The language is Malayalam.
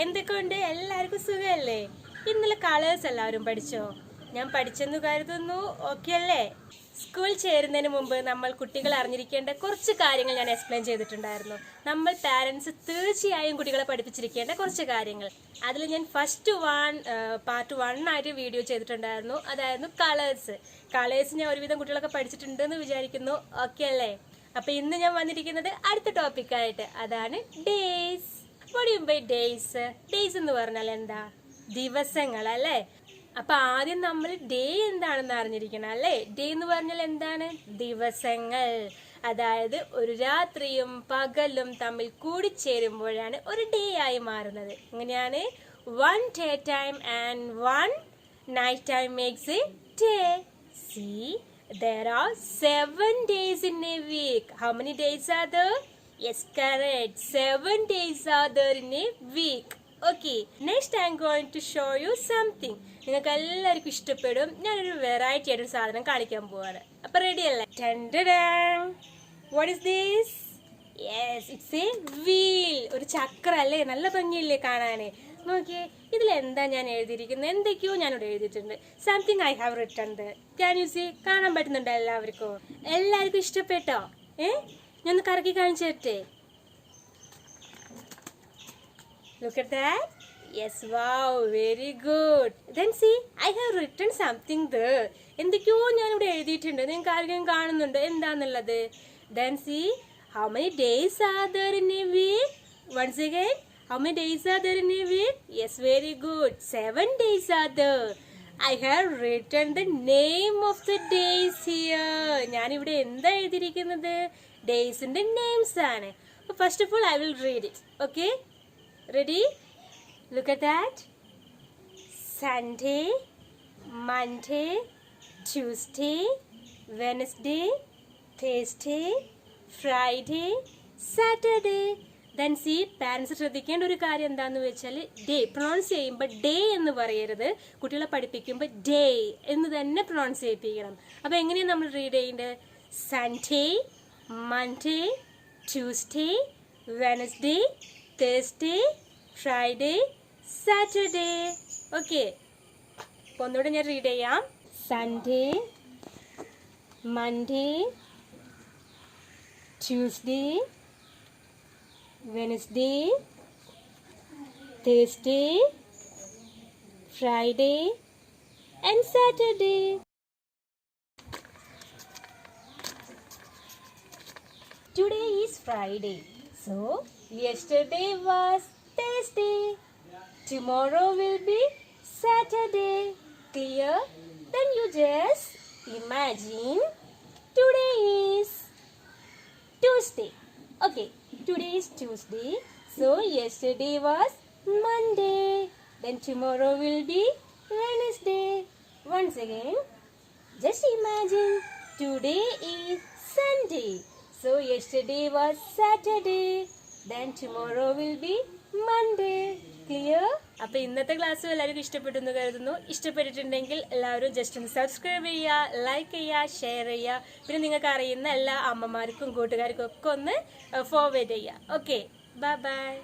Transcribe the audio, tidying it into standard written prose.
എന്തൊക്കെയുണ്ട്? എല്ലാവർക്കും സുഖമല്ലേ? ഇന്നലെ കളേഴ്സ് എല്ലാവരും പഠിച്ചോ? ഞാൻ പഠിച്ചെന്ന് കരുതുന്നു. ഓക്കെ അല്ലേ? സ്കൂൾ ചേരുന്നതിന് മുമ്പ് നമ്മൾ കുട്ടികൾ അറിഞ്ഞിരിക്കേണ്ട കുറച്ച് കാര്യങ്ങൾ ഞാൻ എക്സ്പ്ലെയിൻ ചെയ്തിട്ടുണ്ടായിരുന്നു. നമ്മൾ പാരൻസ് തീർച്ചയായും കുട്ടികളെ പഠിപ്പിച്ചിരിക്കേണ്ട കുറച്ച് കാര്യങ്ങൾ. അതിൽ ഞാൻ പാർട്ട് 1 ആയിട്ട് വീഡിയോ ചെയ്തിട്ടുണ്ടായിരുന്നു. അതായിരുന്നു കളേഴ്സ് ഞാൻ ഒരുവിധം കുട്ടികളൊക്കെ പഠിച്ചിട്ടുണ്ടെന്ന് വിചാരിക്കുന്നു. ഓക്കെ അല്ലേ? അപ്പൊ ഇന്ന് ഞാൻ വന്നിരിക്കുന്നത് അടുത്ത ടോപ്പിക്കായിട്ട്. അതാണ് ഡേയ്സ്. ഡേയ്സ് എന്ന് പറഞ്ഞാൽ എന്താ? ദിവസങ്ങൾ അല്ലേ? അപ്പൊ ആദ്യം നമ്മൾ ഡേ എന്താണെന്ന് അറിഞ്ഞിരിക്കണം അല്ലേ? ഡേ എന്ന് പറഞ്ഞാൽ എന്താണ്? ദിവസങ്ങൾ. അതായത് ഒരു രാത്രിയും പകലും തമ്മിൽ കൂടിച്ചേരുമ്പോഴാണ് ഒരു ഡേ ആയി മാറുന്നത്. എങ്ങനെയാണ്? 1 daytime and 1 night time makes a day. See, there are 7 days in a week. How many days are there? Yes, correct. 7 days are there in a week. Okay. Next I am going to show you something. നിങ്ങൾക്ക് എല്ലാവർക്കും ഇഷ്ടപ്പെടും. ഞാനൊരു വെറൈറ്റി ആയിട്ടൊരു സാധനം കാണിക്കാൻ പോവാണ്. അപ്പൊ റെഡി അല്ലേ? What is this? Yes, it's a wheel. ഒരു ചക്രം അല്ലേ? നല്ല ഭംഗിയില്ലേ കാണാന്? നോക്കിയേ, ഇതിൽ എന്താ ഞാൻ എഴുതിയിരിക്കുന്നത്? എന്തൊക്കെയോ ഞാനിവിടെ എഴുതിയിട്ടുണ്ട്. Something I have written there. Can you see? കാണാൻ പറ്റുന്നുണ്ടോ എല്ലാവർക്കും ഇഷ്ടപ്പെട്ടോ? ഞാൻ ഒന്ന് കറക്കി കാണിച്ചു തരട്ടെ. Look at that. Yes, wow, very good. Then see, I have written something there. എന്തൊക്കെയോ ഞാനിവിടെ എഴുതിയിട്ടുണ്ട്. നിങ്ങൾക്ക് ആരെങ്കിലും കാണുന്നുണ്ടോ എന്താന്നുള്ളത്? Then see, how many days are there in a week? Once again, how many days are there in a week? Yes, very good. 7 days are there. I have written the name of the days here. ഞാനിവിടെ എന്താ എഴുതിയിരിക്കുന്നത്? ഡേയ്സിന്റെ നെയിംസ് ആണ്. First of all, I will read it. Okay? Ready? Look at that. Sunday, Monday, Tuesday, Wednesday, Thursday, Friday, Saturday. Then see, parents ശ്രദ്ധിക്കേണ്ട ഒരു കാര്യം എന്താന്ന് വെച്ചാൽ ഡേ പ്രൊണൗൺസ് ചെയ്യുമ്പോൾ ഡേ എന്ന് പറയരുത്. കുട്ടികളെ പഠിപ്പിക്കുമ്പോൾ ഡേ എന്ന് തന്നെ പ്രൊണൗൺസ് ചെയ്യിപ്പിക്കണം. അപ്പോൾ എങ്ങനെയാണ് നമ്മൾ റീഡ് ചെയ്യേണ്ടത്? Sunday, Monday, Tuesday, Wednesday, Thursday, Friday, Saturday. Okay, അപ്പോൾ ഒന്നുകൂടെ ഞാൻ റീഡ് ചെയ്യാം. Sunday, Monday, Tuesday, Wednesday, Thursday, Friday and Saturday. Today is Friday. So, yesterday was Thursday. Tomorrow will be Saturday. Clear? Then you just imagine today is Tuesday. Okay. Today is Tuesday, so yesterday was Monday. Then tomorrow will be Wednesday. Once again, just imagine today is Sunday, so yesterday was Saturday. Then tomorrow will be Monday. Clear? അപ്പോൾ ഇന്നത്തെ ക്ലാസ് എല്ലാവർക്കും ഇഷ്ടപ്പെട്ടു എന്ന് കരുതുന്നു. ഇഷ്ടപ്പെട്ടിട്ടുണ്ടെങ്കിൽ എല്ലാവരും ജസ്റ്റ് ഒന്ന് സബ്സ്ക്രൈബ് ചെയ്യുക, ലൈക്ക് ചെയ്യുക, ഷെയർ ചെയ്യുക. പിന്നെ നിങ്ങൾക്ക് അറിയുന്ന എല്ലാ അമ്മമാർക്കും കൂട്ടുകാർക്കും ഒക്കെ ഒന്ന് ഫോർവേഡ് ചെയ്യുക. Okay, bye bye.